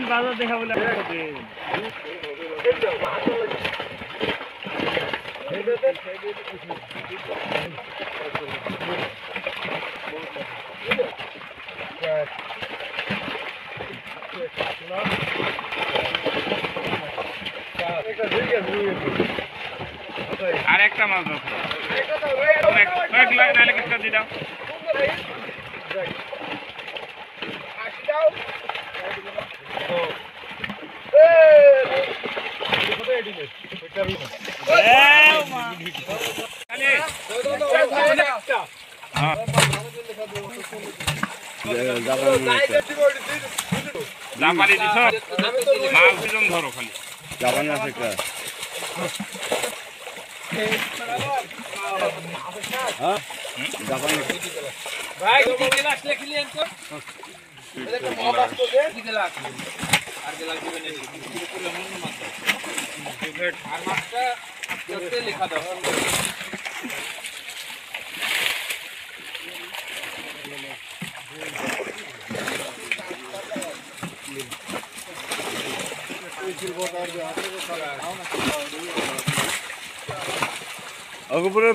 বাজার দেখা বলে আর একটা মাছ নাহলে কিছুটা দিয়ে দাও জাপানি দিছ মাছ দুজন ধরো খালি জাপানি আছে একটা হ্যাঁ জাপানি ভাই কি গ্লাস লিখলেন তো এটা মহাবাস তো দে কি গ্লাস আর গ্লাস দিবেন এই পুরো মন মাছ আর মাছটা করতে লেখা দাও Aku pernah